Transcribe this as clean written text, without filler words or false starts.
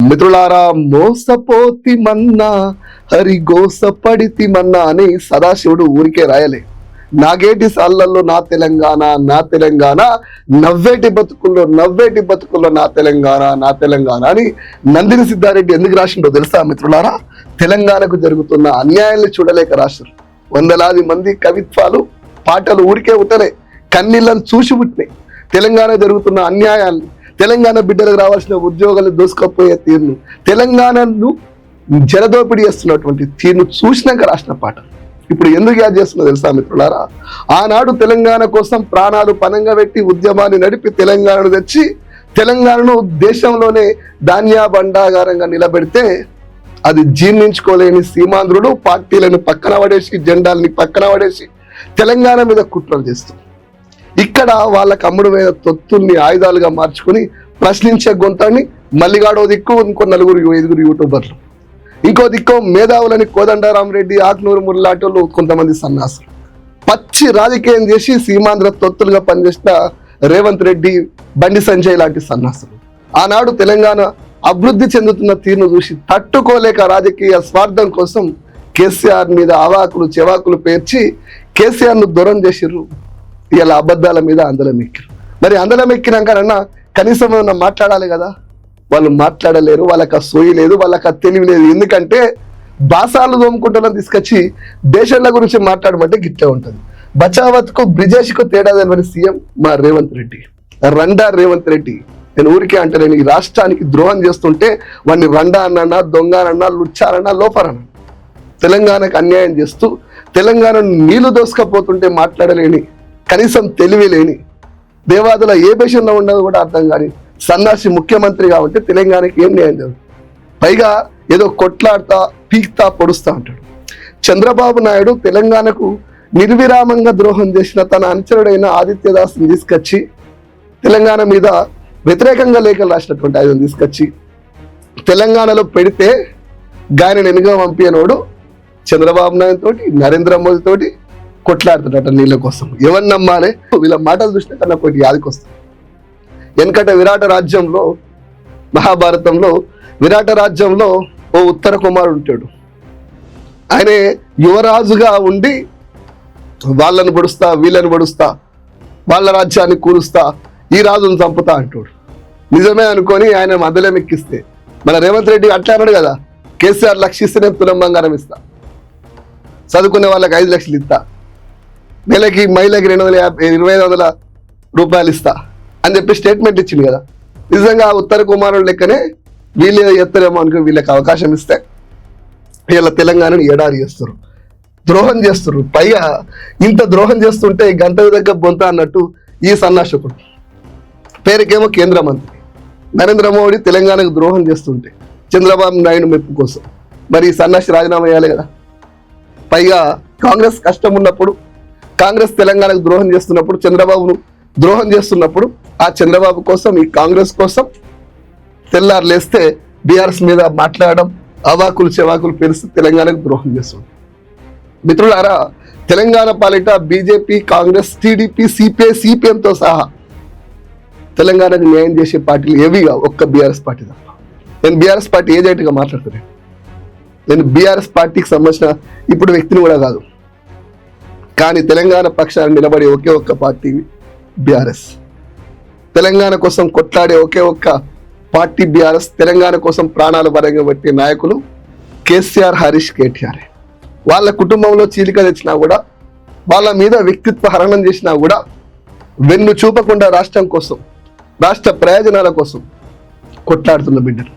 మిత్రులారా, మోసపోతి మన్నా హరి గోసపడితి మన్నా అని సదాశివుడు ఊరికే రాయలే. నాగేటి సాళ్లలో నా తెలంగాణ, నా తెలంగాణ, నవ్వేటి బతుకుల్లో నా తెలంగాణ, నా తెలంగాణ అని నందిని సిద్ధారెడ్డి ఎందుకు రాసిండో తెలుసా మిత్రులారా? తెలంగాణకు జరుగుతున్న అన్యాయాన్ని చూడలేక రాశారు. వందలాది మంది కవిత్వాలు, పాటలు ఊరికే ఉట్టలే, కన్నీళ్ళను చూసి పుట్టినాయి. తెలంగాణ జరుగుతున్న అన్యాయాన్ని, తెలంగాణ బిడ్డలకు రావాల్సిన ఉద్యోగాలు దోసుకపోయే తీరును, తెలంగాణను జలదోపిడీ చేస్తున్నటువంటి తీరును చూసినాక రాసిన పాట. ఇప్పుడు ఎందుకు యాద్ చేస్తున్నా తెలుసా మిత్రులారా? ఆనాడు తెలంగాణ కోసం ప్రాణాలు పనంగా పెట్టి ఉద్యమాన్ని నడిపి తెలంగాణను తెచ్చి తెలంగాణను దేశంలోనే ధాన్య భండాగారంగా నిలబెడితే అది జీర్ణించుకోలేని సీమాంధ్రులు పార్టీలను పక్కన పడేసి, జెండాలని పక్కన పడేసి తెలంగాణ మీద కుట్రలు చేస్తారు. ఇక్కడ వాళ్ళకి అమ్ముడు మీద తొత్తుల్ని ఆయుధాలుగా మార్చుకుని ప్రశ్నించే గొంతాన్ని మల్లిగాడో దిక్కు, ఇంకో 4-5 యూట్యూబర్లు, ఇంకో దిక్కు మేధావులని కోదండరామరెడ్డి, ఆక్నూరు మురళాటోళ్ళు, కొంతమంది సన్నాసులు పచ్చి రాజకీయం చేసి సీమాంధ్ర తొత్తులుగా పనిచేసిన రేవంత్ రెడ్డి, బండి సంజయ్ లాంటి సన్నాసులు ఆనాడు తెలంగాణ అభివృద్ధి చెందుతున్న తీరును చూసి తట్టుకోలేక రాజకీయ స్వార్థం కోసం కేసీఆర్ మీద అవాకులు చెవాకులు పేర్చి కేసీఆర్ను దూరం చేసిర్రు. ఇలా అబద్ధాల మీద అందలం ఎక్కిరు. మరి అందలం ఎక్కినాకనన్నా కనీసం ఏమన్నా మాట్లాడాలి కదా? వాళ్ళు మాట్లాడలేరు, వాళ్ళకి ఆ సోయి లేదు, వాళ్ళకి ఆ తెలివి లేదు. ఎందుకంటే బాసాలు దోముకుంటున్న తీసుకొచ్చి దేశాల గురించి మాట్లాడమంటే గిట్టే ఉంటుంది. బచావత్కు బ్రిజేష్కు తేడా తెలియని సీఎం మా రేవంత్ రెడ్డి. రండా రేవంత్ రెడ్డి, నేను ఊరికే అంటే నేను ఈ రాష్ట్రానికి ద్రోహం చేస్తుంటే వాడిని రండా అన్నా, దొంగ అన్నా, లుచ్చారన్నా, లోపరన్నా, తెలంగాణకు అన్యాయం చేస్తూ తెలంగాణను నీళ్లు దోసుకపోతుంటే మాట్లాడలేని, కనీసం తెలివి లేని, దేవాదుల ఏ దేశంలో ఉండదో కూడా అర్థం కాని సన్నాసి ముఖ్యమంత్రిగా ఉంటే తెలంగాణకి ఏం న్యాయం జరుగుతుంది? పైగా ఏదో కొట్లాడుతా, పీక్తా, పొడుస్తా అంటాడు. చంద్రబాబు నాయుడు తెలంగాణకు నిర్విరామంగా ద్రోహం చేసిన తన అనుచరుడైన ఆదిత్యదాస్ని తీసుకొచ్చి తెలంగాణ మీద వ్యతిరేకంగా లేఖలు రాసినటువంటి ఆయన తీసుకొచ్చి తెలంగాణలో పెడితే గాయని వెనుక పంపినోడు చంద్రబాబు నాయుడు తోటి, నరేంద్ర మోదీ తోటి కొట్లాడుతున్నట్ట నీళ్ళ కోసం. ఎవరిని నమ్మాలి? వీళ్ళ మాటలు చూస్తే కన్నా ఒకటి యాదికి వస్తుంది. వెనకట విరాట రాజ్యంలో, మహాభారతంలో విరాట రాజ్యంలో ఓ ఉత్తర కుమారుడు ఉంటాడు. ఆయనే యువరాజుగా ఉండి వాళ్ళని పొడుస్తా, వీళ్ళని పొడుస్తా, వాళ్ళ రాజ్యాన్ని కూలుస్తా, ఈ రాజును చంపుతా అంటాడు. నిజమే అనుకొని ఆయన మధ్యలో ఎక్కిస్తే మన రేవంత్ రెడ్డి అట్లా అన్నాడు కదా, కేసీఆర్ లక్షిస్తే నేను తులం బంగారం ఇస్తా, చదువుకునే వాళ్ళకి 5 లక్షలు ఇస్తా, నెలకి మహిళకి 250 రూపాయలు ఇస్తా అని చెప్పి స్టేట్మెంట్ ఇచ్చింది కదా. నిజంగా ఉత్తర కుమారుడు లెక్కనే వీళ్ళు ఎత్తరేమో అనుకుని వీళ్ళకి అవకాశం ఇస్తే వీళ్ళ తెలంగాణను ఎడారి చేస్తారు, ద్రోహం చేస్తారు. పైగా ఇంత ద్రోహం చేస్తుంటే గంటకు దగ్గర బొంత అన్నట్టు ఈ సన్నాసకుడు పేరుకేమో కేంద్ర మంత్రి నరేంద్ర మోడీ తెలంగాణకు ద్రోహం చేస్తుంటే చంద్రబాబు నాయుడు మెప్పు కోసం మరి ఈ సన్నాసి రాజీనామా చేయాలి కదా. పైగా కాంగ్రెస్ కష్టం ఉన్నప్పుడు, కాంగ్రెస్ తెలంగాణకు ద్రోహం చేస్తున్నప్పుడు, చంద్రబాబును ద్రోహం చేస్తున్నప్పుడు ఆ చంద్రబాబు కోసం, ఈ కాంగ్రెస్ కోసం తెల్లారు లేస్తే బీఆర్ఎస్ మీద మాట్లాడడం, అవాకులు చెవాకులు పేరుస్తూ తెలంగాణకు ద్రోహం చేస్తుంది. మిత్రులారా, తెలంగాణ పాలిట బీజేపీ, కాంగ్రెస్, టీడీపీ, సిపిఐ, సిపిఎంతో సహా తెలంగాణకు న్యాయం చేసే పార్టీలు ఏవిగా ఒక్క బీఆర్ఎస్ పార్టీ తప్ప. నేను బీఆర్ఎస్ పార్టీ ఏజెంట్గా మాట్లాడుతున్నాను. నేను బీఆర్ఎస్ పార్టీకి సంబంధించిన ఇప్పుడు వ్యక్తిని కూడా కాదు, కానీ తెలంగాణ పక్షాన్ని నిలబడే ఒకే ఒక్క పార్టీ బీఆర్ఎస్. తెలంగాణ కోసం కొట్లాడే ఒకే ఒక్క పార్టీ బీఆర్ఎస్. తెలంగాణ కోసం ప్రాణాలు బలంగా పెట్టే నాయకులు కేసీఆర్, హరీష్, కేటీఆర్. వాళ్ళ కుటుంబంలో చీలిక తెచ్చినా కూడా, వాళ్ళ మీద వ్యక్తిత్వ హరణం చేసినా కూడా వెన్ను చూపకుండా రాష్ట్రం కోసం, రాష్ట్ర ప్రయోజనాల కోసం కొట్లాడుతున్న బిడ్డలు.